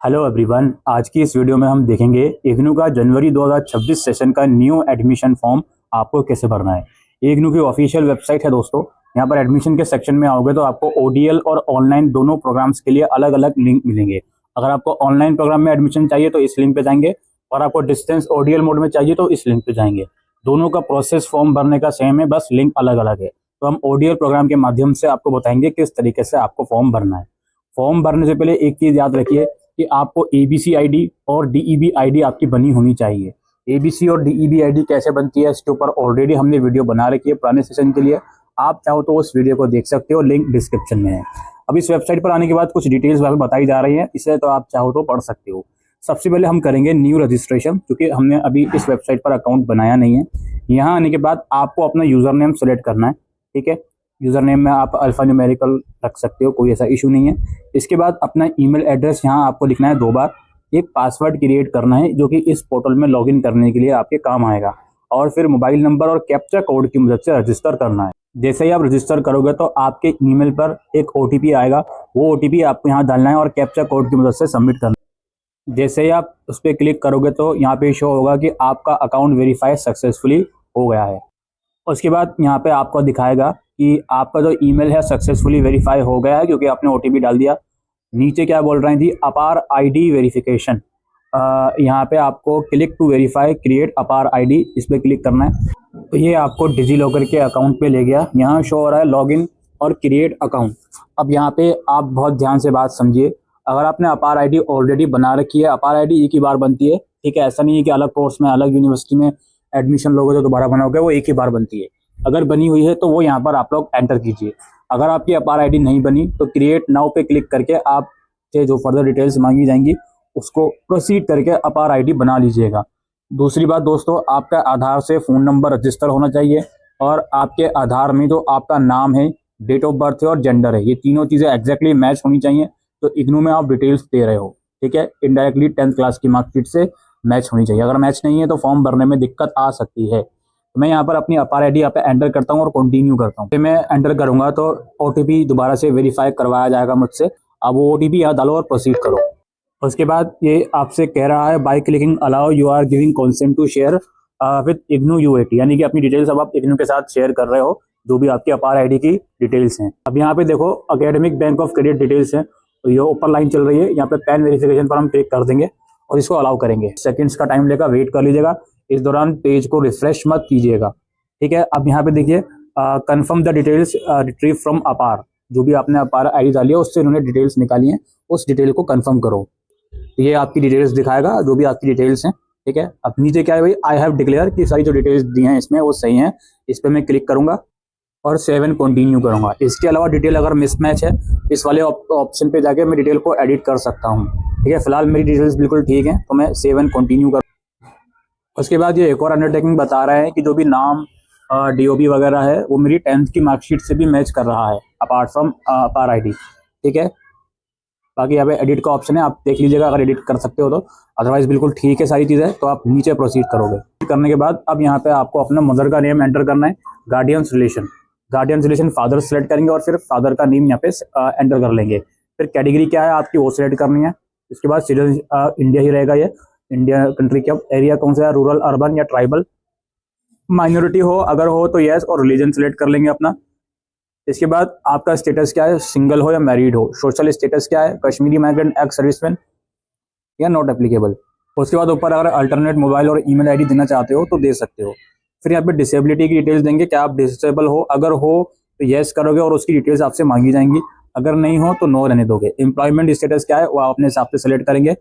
Hello everyone, आज की इस वीडियो में हम देखेंगे इग्नू का जनवरी 2026 सेशन का न्यू एडमिशन फॉर्म आपको कैसे भरना है। इग्नू की ऑफिशियल वेबसाइट है दोस्तों। यहाँ पर एडमिशन के सेक्शन में आओगे तो आपको ओडीएल और ऑनलाइन दोनों प्रोग्राम्स के लिए अलग अलग लिंक मिलेंगे। अगर आपको ऑनलाइन प्रोग्राम में एडमिशन चाहिए तो इस लिंक पे जाएंगे, और आपको डिस्टेंस ओडीएल मोड में चाहिए तो इस लिंक पे जाएंगे। दोनों का प्रोसेस फॉर्म भरने का सेम है, बस लिंक अलग अलग है। तो हम ओडीएल प्रोग्राम के माध्यम से आपको बताएंगे किस तरीके से आपको फॉर्म भरना है। फॉर्म भरने से पहले एक चीज़ याद रखिए कि आपको एबीसी आईडी और डीईबी आईडी आपकी बनी होनी चाहिए। एबीसी और डीईबी आईडी कैसे बनती है इसके ऊपर ऑलरेडी हमने वीडियो बना रखी है पुराने सेशन के लिए। आप चाहो तो उस वीडियो को देख सकते हो, लिंक डिस्क्रिप्शन में है। अब इस वेबसाइट पर आने के बाद कुछ डिटेल्स बताई जा रही है, इसे तो आप चाहो तो पढ़ सकते हो। सबसे पहले हम करेंगे न्यू रजिस्ट्रेशन, क्योंकि हमने अभी इस वेबसाइट पर अकाउंट बनाया नहीं है। यहाँ आने के बाद आपको अपना यूजर नेम सेलेक्ट करना है, ठीक है। यूजर नेम में आप अल्फा न्यूमेरिकल रख सकते हो, कोई ऐसा इशू नहीं है। इसके बाद अपना ईमेल एड्रेस यहाँ आपको लिखना है 2 बार। एक पासवर्ड क्रिएट करना है जो कि इस पोर्टल में लॉगिन करने के लिए आपके काम आएगा, और फिर मोबाइल नंबर और कैप्चा कोड की मदद से रजिस्टर करना है। जैसे ही आप रजिस्टर करोगे तो आपके ईमेल पर एक ओटीपी आएगा, वो ओटीपी आपको यहाँ डालना है और कैप्चा कोड की मदद से सबमिट करना है। जैसे ही आप उस पर क्लिक करोगे तो यहाँ पे शो होगा कि आपका अकाउंट वेरीफाई सक्सेसफुली हो गया है। उसके बाद यहाँ पे आपको दिखाएगा कि आपका जो ईमेल है सक्सेसफुली वेरीफाई हो गया है, क्योंकि आपने ओटीपी डाल दिया। नीचे क्या बोल रही थी, अपार आईडी वेरिफिकेशन। यहाँ पे आपको क्लिक टू वेरीफाई क्रिएट अपार आईडी, इस पर क्लिक करना है। तो ये आपको डिजी लॉकर के अकाउंट पे ले गया। यहाँ शो हो रहा है लॉगिन और क्रिएट अकाउंट। अब यहाँ पे आप बहुत ध्यान से बात समझिए। अगर आपने अपार आईडी ऑलरेडी बना रखी है, अपार आईडी एक ही बार बनती है, ठीक है। ऐसा नहीं है कि अलग कोर्स में अलग यूनिवर्सिटी में एडमिशन लोगे तो दोबारा बनाओगे, वो एक ही बार बनती है। अगर बनी हुई है तो वो यहाँ पर आप लोग एंटर कीजिए। अगर आपकी अपार आईडी नहीं बनी तो क्रिएट नाउ पे क्लिक करके आप से जो फर्दर डिटेल्स मांगी जाएंगी उसको प्रोसीड करके अपार आईडी बना लीजिएगा। दूसरी बात दोस्तों, आपका आधार से फ़ोन नंबर रजिस्टर होना चाहिए, और आपके आधार में जो आपका नाम है, डेट ऑफ बर्थ है और जेंडर है, ये तीनों चीज़ें एग्जैक्टली मैच होनी चाहिए। तो इग्नू में आप डिटेल्स दे रहे हो, ठीक है। इनडायरेक्टली 10th क्लास की मार्कशीट से मैच होनी चाहिए। अगर मैच नहीं है तो फॉर्म भरने में दिक्कत आ सकती है। तो मैं यहाँ पर अपनी अपार आईडी यहाँ पे एंटर करता हूँ और कंटिन्यू करता हूँ। मैं एंटर करूँगा तो ओटीपी दोबारा से वेरीफाई करवाया जाएगा मुझसे। अब वो ओटीपी यहाँ डालो और प्रोसीड करो। उसके बाद ये आपसे कह रहा है by clicking allow you are giving consent to share with IGNOU UAT, यानी कि अपनी डिटेल्स अब आप इग्नू के साथ शेयर कर रहे हो, जो भी आपकी अपार आईडी की डिटेल्स हैं। अब यहाँ पे देखो academic bank of credit details हैं, तो ये ऊपर लाइन चल रही है। यहाँ पे पैन वेरिफिकेशन पर हम क्लिक कर देंगे और इसको अलाउ करेंगे। सेकंड्स का टाइम लेगा, वेट कर लीजिएगा। इस दौरान पेज को रिफ्रेश मत कीजिएगा, ठीक है। अब यहाँ पे देखिए confirm the details retrieve from अपार, जो भी आपने अपार आईडी डाली है उससे उन्होंने डिटेल्स निकाली हैं, उस डिटेल को कंफर्म करो। ये आपकी डिटेल्स दिखाएगा, जो भी आपकी डिटेल्स हैं, ठीक है। अब नीचे क्या है भाई, आई हैव डिक्लेयर की सारी जो डिटेल्स दी हैं इसमें वो सही हैं। इस पर मैं क्लिक करूंगा और 7 कंटिन्यू करूंगा। इसके अलावा डिटेल अगर मिसमैच है, इस वाले ऑप्शन पे जाके मैं डिटेल को एडिट कर सकता हूँ, ठीक है। फिलहाल मेरी डिटेल्स बिल्कुल ठीक है, तो मैं 7 कंटिन्यू कर। उसके बाद ये एक और अंडरटेकिंग बता रहा है कि जो भी नाम डीओबी वगैरह है वो मेरी 10th की मार्कशीट से भी मैच कर रहा है, अपार्ट फ्रॉम अपार आईडी, ठीक है। बाकी यहाँ पे एडिट का ऑप्शन है, आप देख लीजिएगा अगर एडिट कर सकते हो तो। अदरवाइज बिल्कुल ठीक है सारी चीज़ें, तो आप नीचे प्रोसीड करोगे। करने के बाद अब यहाँ पे आपको अपना मदर का नेम एंटर करना है। गार्डियंस रिलेशन फादर सेलेक्ट करेंगे और फिर फादर का नेम यहाँ पे एंटर कर लेंगे। फिर कैटेगरी क्या है आपकी वो सिलेक्ट करनी है। इसके बाद सिटीजन इंडिया ही रहेगा, ये इंडिया कंट्री का एरिया कौन सा है, रूरल, अर्बन या ट्राइबल। माइनॉरिटी हो अगर हो तो यस, और रिलीजन सेलेक्ट कर लेंगे अपना। इसके बाद आपका स्टेटस क्या है, सिंगल हो या मैरिड हो। सोशल स्टेटस क्या है, कश्मीरी माइग्रेंट, एक्स सर्विसमैन या नॉट एप्लीकेबल। उसके बाद ऊपर अगर अल्टरनेट मोबाइल और ईमेल आईडी देना चाहते हो तो दे सकते हो। फिर यहाँ पे डिसेबिलिटी की डिटेल्स देंगे, क्या आप डिसेबल हो, अगर हो तो येस करोगे और उसकी डिटेल्स आपसे मांगी जाएंगी, अगर नहीं हो तो नो रहने दोगे। एम्प्लॉयमेंट स्टेटस क्या है वो आप अपने हिसाब से सेलेक्ट करेंगे।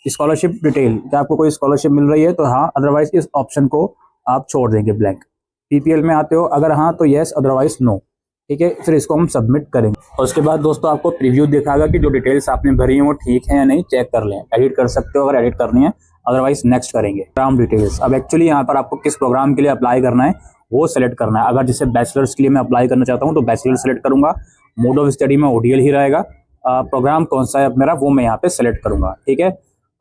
स्कॉलरशिप डिटेल, क्या आपको कोई स्कॉलरशिप मिल रही है तो हाँ, अदरवाइज इस ऑप्शन को आप छोड़ देंगे ब्लैंक। पीपीएल में आते हो अगर हाँ तो येस, अदरवाइज नो, ठीक है। फिर इसको हम सबमिट करेंगे। और उसके बाद दोस्तों आपको प्रीव्यू दिखाएगा कि जो डिटेल्स आपने भरी हैं वो ठीक है या नहीं, चेक कर लें। एडिट कर सकते हो अगर एडिट करनी है, अदरवाइज नेक्स्ट करेंगे। प्रोग्राम डिटेल्स, अब एक्चुअली यहाँ पर आपको किस प्रोग्राम के लिए अप्लाई करना है वो सेलेक्ट करना है। अगर जैसे बैचलर्स के लिए मैं अप्लाई करना चाहता हूँ तो बैचलर सेलेक्ट करूंगा। मोड ऑफ स्टडी में ओडीएल ही रहेगा। प्रोग्राम कौन सा है मेरा वो मैं यहाँ पे सेलेक्ट करूंगा, ठीक है।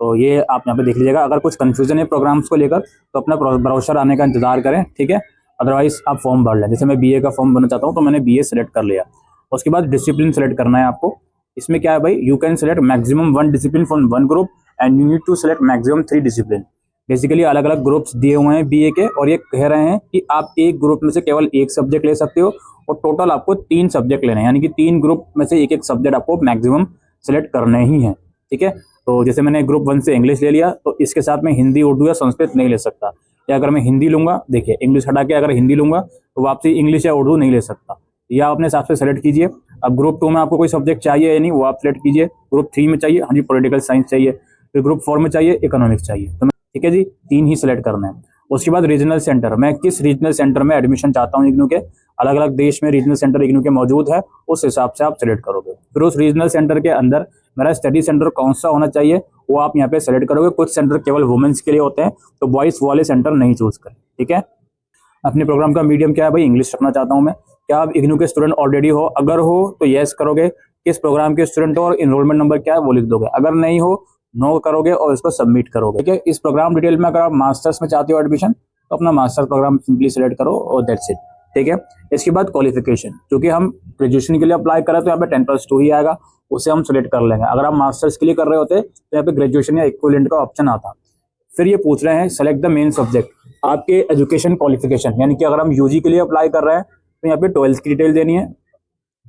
तो ये आप यहाँ पे देख लीजिएगा। अगर कुछ कंफ्यूजन है प्रोग्राम्स को लेकर तो अपना ब्राउज़र आने का इंतजार करें, ठीक है। अदरवाइज आप फॉर्म भर लें। जैसे मैं बीए का फॉर्म भरना चाहता हूँ तो मैंने बीए सेलेक्ट कर लिया। उसके बाद डिसिप्लिन सेलेक्ट करना है आपको। इसमें क्या है भाई, you can select maximum 1 discipline from 1 group and you need to select maximum 3 discipline. Basically अलग अलग ग्रुप्स दिए हुए हैं बीए के, और ये कह रहे हैं कि आप एक ग्रुप में से केवल एक सब्जेक्ट ले सकते हो और टोटल आपको 3 सब्जेक्ट लेने हैं, यानी कि 3 ग्रुप में से एक एक सब्जेक्ट आपको मैक्सिमम सेलेक्ट करने ही है। ठीक है, तो जैसे मैंने ग्रुप 1 से इंग्लिश ले लिया, तो इसके साथ में हिंदी, उर्दू या संस्कृत नहीं ले सकता। या अगर मैं हिंदी लूंगा, देखिए इंग्लिश हटा के अगर हिंदी लूंगा तो वापसी इंग्लिश या उर्दू नहीं ले सकता। या अपने हिसाब से सेलेक्ट कीजिए। अब ग्रुप 2 में आपको कोई सब्जेक्ट चाहिए या नहीं, वो आप सेलेक्ट कीजिए। ग्रुप 3 में चाहिए, हाँ जी पॉलिटिकल साइंस चाहिए। फिर ग्रुप 4 में चाहिए इकोनॉमिक्स चाहिए। तो ठीक है जी, 3 ही सिलेक्ट करना है। उसके बाद रीजनल सेंटर, मैं किस रीजनल सेंटर में एडमिशन चाहता हूँ इग्नू के, अलग अलग देश में रीजनल सेंटर इग्नू के मौजूद है, उस हिसाब से आप सेलेक्ट करोगे। फिर उस रीजनल सेंटर के अंदर मेरा स्टडी सेंटर कौन सा होना चाहिए वो आप यहाँ पे सेलेक्ट करोगे। कुछ सेंटर केवल वुमेन्स के लिए होते हैं, तो बॉयज वाले सेंटर नहीं चूज करें। ठीक है, अपने प्रोग्राम का मीडियम क्या है भाई, इंग्लिश रखना चाहता हूँ मैं। क्या आप इग्नू के स्टूडेंट ऑलरेडी हो? अगर हो तो यस करोगे, किस प्रोग्राम के स्टूडेंट हो और इनरोलमेंट नंबर क्या है वो लिख दोगे। अगर नहीं हो, नो करोगे और इसको सबमिट करोगे। ठीक है, इस प्रोग्राम डिटेल में अगर आप मास्टर्स में चाहते हो एडमिशन, तो अपना मास्टर प्रोग्राम सिंपली सेलेक्ट करो और दैट्स इट। ठीक है, इसके बाद क्वालिफिकेशन, क्योंकि हम ग्रेजुएशन के लिए अप्लाई करें तो यहाँ पे 10+2 ही आएगा, उसे हम सेलेक्ट कर लेंगे। अगर आप मास्टर्स के लिए कर रहे होते तो यहाँ पे ग्रेजुएशन या इक्विवेलेंट का ऑप्शन आता। फिर ये पूछ रहे हैं सेलेक्ट द मेन सब्जेक्ट, आपके एजुकेशन क्वालिफिकेशन, यानी कि अगर हम यूजी के लिए अप्लाई कर रहे हैं तो यहाँ पे 12th की डिटेल देनी है।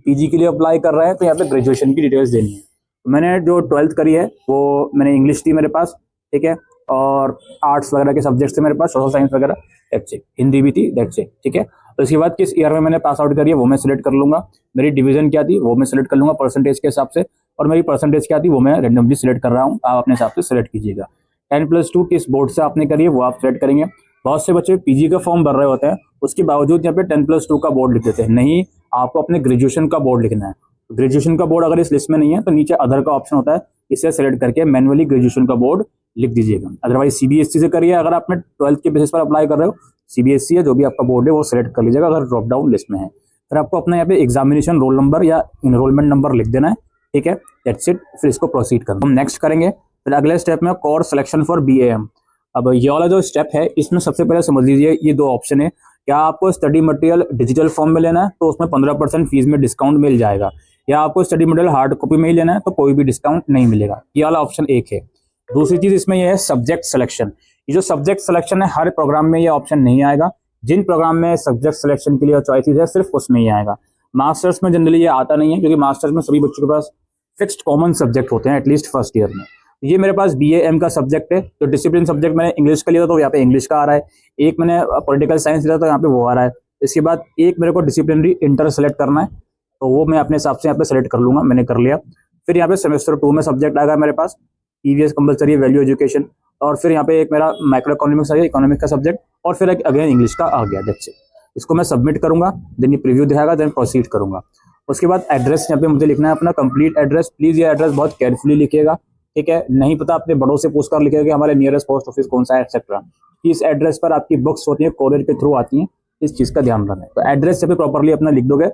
पीजी के लिए अप्लाई कर रहे हैं तो यहाँ पे ग्रेजुएशन की डिटेल्स देनी है। तो मैंने जो 12th करी है वो मैंने इंग्लिश थी मेरे पास, ठीक है, और आर्ट्स वगैरह के सब्जेक्ट्स थे मेरे पास, सोशल साइंस वगैरह, दैट्स इट। हिंदी भी थी, दैट्स इट। ठीक है, तो इसके बाद किस ईयर में मैंने पास आउट करी है वो मैं सिलेक्ट कर लूंगा। मेरी डिवीजन क्या थी वो मैं सिलेक्ट कर लूंगा परसेंटेज के हिसाब से, और मेरी परसेंटेज क्या थी वो मैं रेंडमली सिलेक्ट कर रहा हूँ, आप अपने हिसाब से सिलेक्ट कीजिएगा। 10+2 किस बोर्ड से आपने करी है वो आप सिलेक्ट करेंगे। बहुत से बच्चे पीजी का फॉर्म भर रहे होते हैं, उसके बावजूद यहाँ पे 10+2 का बोर्ड लिख देते हैं। नहीं, आपको अपने ग्रेजुएशन का बोर्ड लिखना है। ग्रेजुएशन का बोर्ड अगर इस लिस्ट में नहीं है तो नीचे अदर का ऑप्शन होता है, इसे सेलेक्ट करके मैनुअली ग्रेजुएशन का बोर्ड लिख दीजिएगा। अदरवाइज सीबीएसई से करिए, अगर आपने 12th के बेसिस पर अप्लाई कर रहे हो, सीबीएसई है जो भी आपका बोर्ड है वो सेलेक्ट कर लीजिएगा अगर ड्रॉप डाउन लिस्ट में है। फिर आपको अपना यहाँ पे एग्जामिनेशन रोल नंबर या इनरोलमेंट नंबर लिख देना है। ठीक है, दैट्स इट। फिर इसको प्रोसीड करना, हम नेक्स्ट करेंगे। फिर अगले स्टेप में कोर्स सिलेक्शन फॉर बीएएम। अब ये वाला जो स्टेप है इसमें सबसे पहले समझ लीजिए ये 2 ऑप्शन है। क्या आपको स्टडी मटेरियल डिजिटल फॉर्म में लेना है तो उसमें 15% फीस में डिस्काउंट मिल जाएगा, या आपको स्टडी मटेरियल हार्ड कॉपी में ही लेना है तो कोई भी डिस्काउंट नहीं मिलेगा। ये वाला ऑप्शन एक है। दूसरी चीज इसमें यह है सब्जेक्ट सिलेक्शन। ये जो सब्जेक्ट सिलेक्शन है हर प्रोग्राम में ये ऑप्शन नहीं आएगा। जिन प्रोग्राम में सब्जेक्ट सिलेक्शन के लिए चॉइसेस है सिर्फ उसमें ही आएगा। मास्टर्स में जनरली ये आता नहीं है, क्योंकि मास्टर्स में सभी बच्चों के पास फिक्स्ड कॉमन सब्जेक्ट होते हैं एटलीस्ट फर्स्ट ईयर में। ये मेरे पास बीएएम का सब्जेक्ट है, जो डिसिप्लिन सब्जेक्ट मैंने इंग्लिश का लिया था तो यहाँ पे इंग्लिश का आ रहा है। एक मैंने पॉलिटिकल साइंस लिया तो यहाँ पे वो आ रहा है। इसके बाद एक मेरे को डिसिप्लिनरी इंटर सेलेक्ट करना है, तो वो मैं अपने हिसाब से यहाँ पे सेलेक्ट कर लूंगा, मैंने कर लिया। फिर यहाँ पे सेमेस्टर 2 में सब्जेक्ट आएगा मेरे पास ईवीएस कंपलसरी वैल्यू एजुकेशन, और फिर यहाँ पे एक मेरा माइक्रो इकोनॉमिक्स आ गया, इकोनॉमिक का सब्जेक्ट, और फिर एक अगेन इंग्लिश का आ गया। That's it. इसको मैं सबमिट करूंगा, देन ये प्रीव्यू दिखाएगा, देन प्रोसीड करूंगा। उसके बाद एड्रेस यहाँ पे मुझे लिखना है अपना कंप्लीट एड्रेस। प्लीज ये एड्रेस बहुत केयरफुली लिखिएगा, ठीक है। नहीं पता अपने बड़ों से पूछकर लिखिएगा कि हमारे नियरेस्ट पोस्ट ऑफिस कौन सा है एक्सेट्रा। इस एड्रेस पर आपकी बुक्स होती है कोरियर के थ्रू आती हैं, इस चीज का ध्यान रखना है। तो एड्रेस जब भी प्रॉपरली अपना लिख दोगे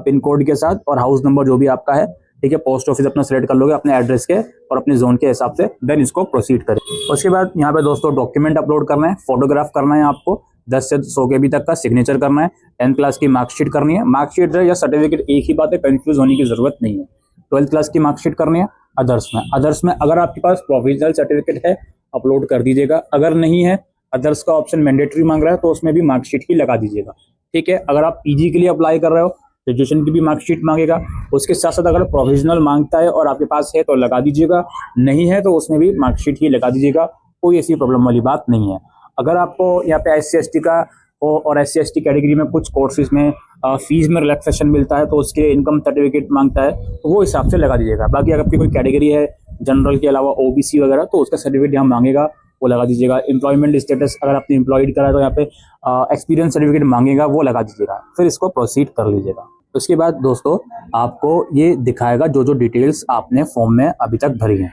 पिन कोड के साथ और हाउस नंबर जो भी आपका है, ठीक है, पोस्ट ऑफिस अपना सेलेक्ट कर लोगे अपने एड्रेस के और अपने जोन के हिसाब से, देन इसको प्रोसीड करें। उसके बाद यहाँ पे दोस्तों डॉक्यूमेंट अपलोड करना है, फोटोग्राफ करना है आपको 10 से 100 KB तक का, सिग्नेचर करना है, 10th क्लास की मार्कशीट करनी है। मार्कशीट या सर्टिफिकेट एक ही बात है, कंफ्यूज होने की जरूरत नहीं है। 12th क्लास की मार्कशीट करनी है। अदर्स में अगर आपके पास प्रोविजनल सर्टिफिकेट है अपलोड कर दीजिएगा, अगर नहीं है अदर्स का ऑप्शन मैंडेटरी मांग रहा है तो उसमें भी मार्कशीट ही लगा दीजिएगा, ठीक है। अगर आप पीजी के लिए अप्लाई कर रहे हो, ग्रेजुएशन की भी मार्कशीट मांगेगा, उसके साथ साथ अगर प्रोविजनल मांगता है और आपके पास है तो लगा दीजिएगा, नहीं है तो उसमें भी मार्कशीट ही लगा दीजिएगा, कोई ऐसी प्रॉब्लम वाली बात नहीं है। अगर आपको यहाँ पे SC/ST का और SC/ST कैटेगरी में कुछ कोर्सेज में फीस में रिलैक्सेशन मिलता है तो उसके इनकम सर्टिफिकेट मांगता है तो वो हिसाब से लगा दीजिएगा। बाकी अगर आपकी कोई कैटेगरी है जनरल के अलावा OBC वगैरह तो उसका सर्टिफिकेट यहाँ मांगेगा, वो लगा दीजिएगा। एम्प्लॉयमेंट स्टेटस अगर आपने एम्प्लॉयड करा है तो यहाँ पे एक्सपीरियंस सर्टिफिकेट मांगेगा, वो लगा दीजिएगा, फिर इसको प्रोसीड कर लीजिएगा। उसके बाद दोस्तों आपको ये दिखाएगा जो जो डिटेल्स आपने फॉर्म में अभी तक भरी हैं।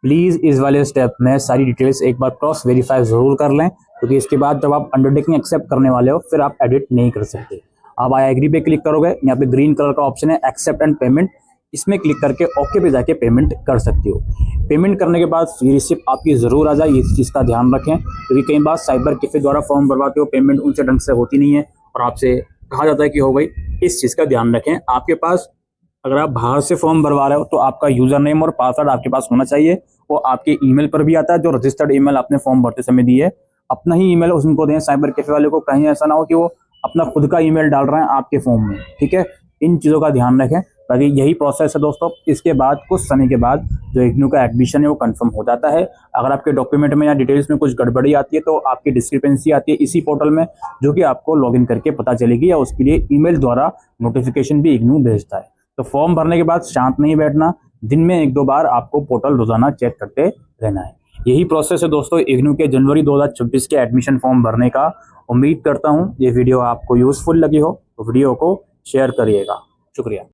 प्लीज इस वाले स्टेप में सारी डिटेल्स एक बार क्रॉस वेरीफाई जरूर कर लें, क्योंकि इसके बाद जब आप अंडरटेकिंग एक्सेप्ट करने वाले हो फिर आप एडिट नहीं कर सकते। आप आई एग्री पे क्लिक करोगे, यहाँ पे ग्रीन कलर का ऑप्शन है एक्सेप्ट एंड पेमेंट, इसमें क्लिक करके ओके पे जाके पेमेंट कर सकते हो। पेमेंट करने के बाद फी रिसिप्ट आपकी जरूर आ जाए, इस चीज़ का ध्यान रखें, क्योंकि कई बार साइबर कैफे द्वारा फॉर्म भरवाते हो, पेमेंट उनसे ढंग से होती नहीं है और आपसे कहा जाता है कि हो गई। इस चीज़ का ध्यान रखें। आपके पास अगर आप बाहर से फॉर्म भरवा रहे हो तो आपका यूजर नेम और पासवर्ड आपके पास होना चाहिए। वो आपके ईमेल पर भी आता है, जो रजिस्टर्ड ईमेल आपने फॉर्म भरते समय दी है। अपना ही ईमेल उनको दें, साइबर कैफे वाले को। कहीं ऐसा ना हो कि वो अपना खुद का ईमेल डाल रहे हैं आपके फॉर्म में, ठीक है। इन चीज़ों का ध्यान रखें। बाकी यही प्रोसेस है दोस्तों। इसके बाद कुछ समय के बाद जो इग्नू का एडमिशन है वो कंफर्म हो जाता है। अगर आपके डॉक्यूमेंट में या डिटेल्स में कुछ गड़बड़ी आती है तो आपकी डिस्क्रिपेंसी आती है इसी पोर्टल में, जो कि आपको लॉगिन करके पता चलेगी, या उसके लिए ईमेल द्वारा नोटिफिकेशन भी इग्नू भेजता है। तो फॉर्म भरने के बाद शांत नहीं बैठना, दिन में 1-2 बार आपको पोर्टल रोजाना चेक करते रहना है। यही प्रोसेस है दोस्तों इग्नू के जनवरी 2026 के एडमिशन फॉर्म भरने का। उम्मीद करता हूँ ये वीडियो आपको यूजफुल लगी हो, तो वीडियो को शेयर करिएगा। शुक्रिया।